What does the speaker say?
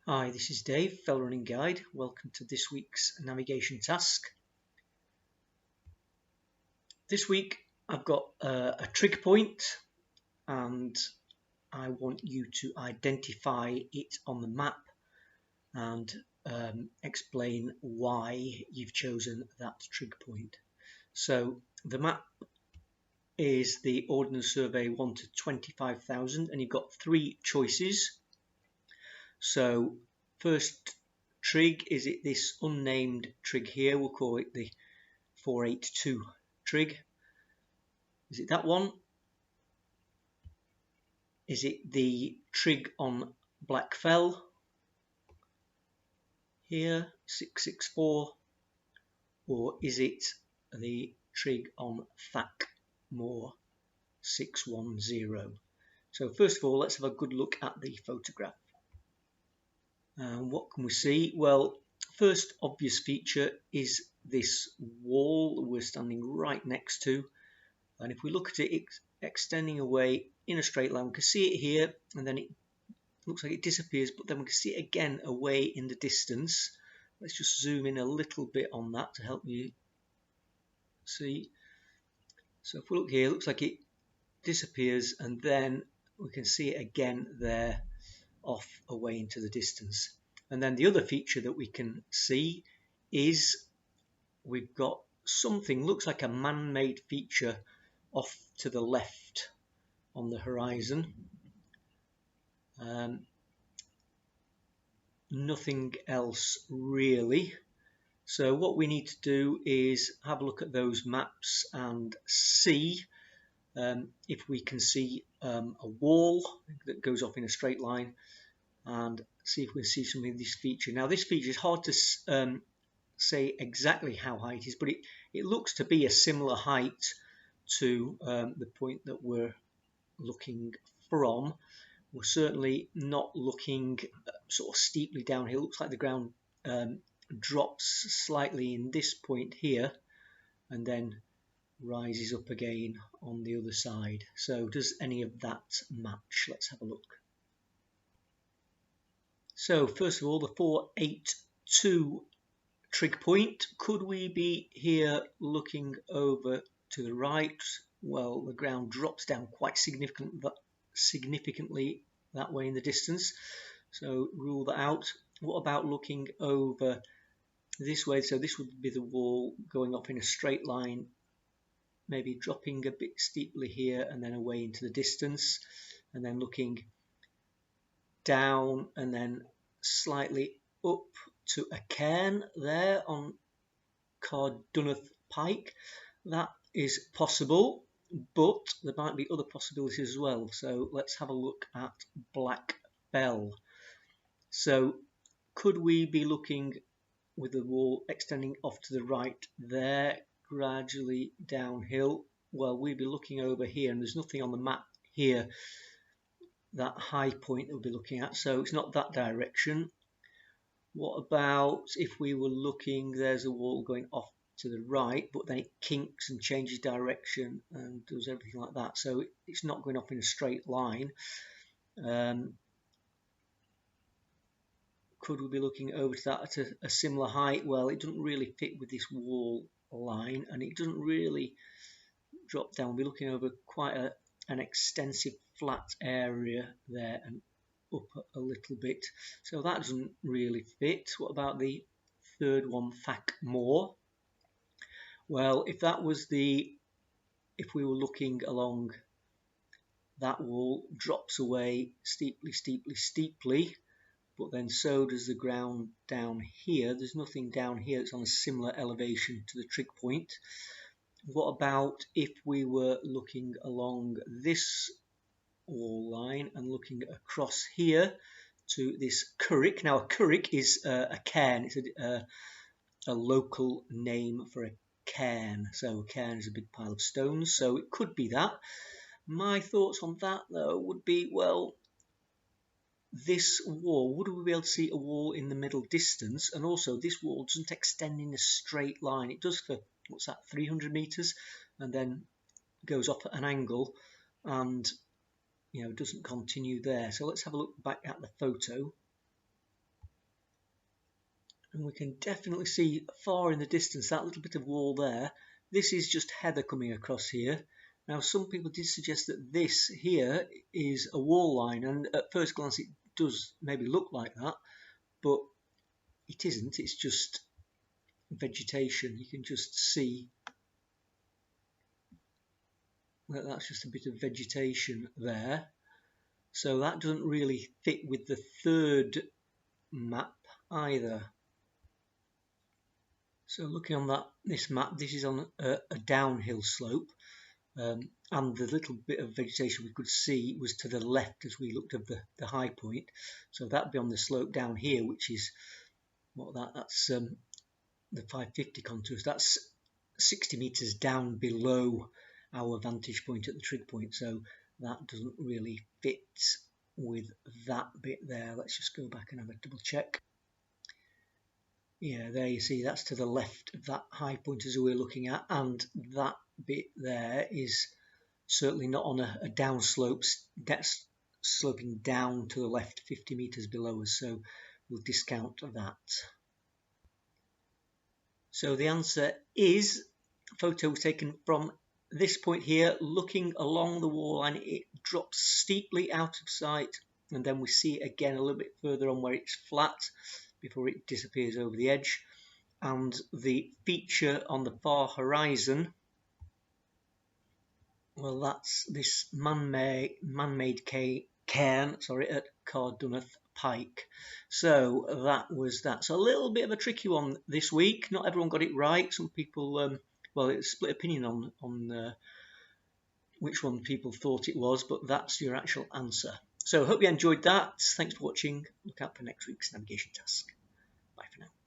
Hi, this is Dave, Fell Running Guide. Welcome to this week's navigation task. This week I've got a trig point and I want you to identify it on the map and explain why you've chosen that trig point. So the map is the Ordnance Survey 1 to 25,000 and you've got three choices. So first trig, is it this unnamed trig here? We'll call it the 482 trig. Is it that one? Is it the trig on Black Fell here, 664? Or is it the trig on Thack Moor, 610? So first of all, let's have a good look at the photograph. What can we see? Well, first obvious feature is this wall we're standing right next to. And if we look at it, it's extending away in a straight line. We can see it here, and then it looks like it disappears, but then we can see it again away in the distance. Let's just zoom in a little bit on that to help you see. So if we look here, it looks like it disappears, and then we can see it again there off away into the distance. And then the other feature that we can see is we've got something, looks like a man-made feature off to the left on the horizon. Nothing else really. So what we need to do is have a look at those maps and see if we can see a wall that goes off in a straight line, and see if we can see something of this feature. Now this feature is hard to say exactly how high it is, but it looks to be a similar height to the point that we're looking from. We're certainly not looking sort of steeply downhill. It looks like the ground drops slightly in this point here and then rises up again on the other side. So does any of that match? Let's have a look. So first of all, the 482 trig point. Could we be here looking over to the right? Well, the ground drops down quite significantly that way in the distance, so rule that out. What about looking over this way? So this would be the wall going up in a straight line, maybe dropping a bit steeply here and then away into the distance, and then looking down and then slightly up to a cairn there on Cardunneth Pike. That is possible, but there might be other possibilities as well. So let's have a look at Black Fell. So could we be looking with the wall extending off to the right there, gradually downhill? Well, we'd be looking over here, and there's nothing on the map here, that high point that we'll be looking at, so it's not that direction. What about if we were looking, there's a wall going off to the right, but then it kinks and changes direction and does everything like that, so it's not going off in a straight line. Could we be looking over to that at a similar height? Well, it doesn't really fit with this wall line, and it doesn't really drop down. We'll be looking over quite an extensive flat area there and up a little bit, so that doesn't really fit. What about the third one, Thack Moor? Well, if we were looking along that wall, drops away steeply, but then so does the ground down here. There's nothing down here that's on a similar elevation to the trig point. What about if we were looking along this wall line and looking across here to this currick? Now a currick is a cairn. It's a local name for a cairn. So a cairn is a big pile of stones, so it could be that. My thoughts on that though would be, well, this wall, would we be able to see a wall in the middle distance? And also this wall doesn't extend in a straight line. It does for, what's that, 300 meters, and then goes off at an angle and doesn't continue there. So let's have a look back at the photo. and we can definitely see far in the distance that little bit of wall there. This is just heather coming across here. Now some people did suggest that this here is a wall line, and at first glance it does maybe look like that, but it isn't. It's just vegetation. You can just see that that's just a bit of vegetation there. So that doesn't really fit with the third map either. So looking on this map, this is on a downhill slope, and the little bit of vegetation we could see was to the left as we looked at the high point. So that'd be on the slope down here, which is that's the 550 contours. That's 60 meters down below our vantage point at the trig point, so that doesn't really fit with that bit there. Let's just go back and have a double check. Yeah, there you see that's to the left of that high point as we're looking at, and that bit there is certainly not on a down slope. That's sloping down to the left 50 meters below us, so we'll discount that. So the answer is, a photo was taken from this point here, looking along the wall line. It drops steeply out of sight, and then we see it again a little bit further on where it's flat before it disappears over the edge. And the feature on the far horizon, well, that's this man-made cairn, at Cardunneth Pike. So that was that. So a little bit of a tricky one this week. Not everyone got it right. Some people, well, it's split opinion on which one people thought it was, but that's your actual answer. So hope you enjoyed that. Thanks for watching. Look out for next week's navigation task. Bye for now.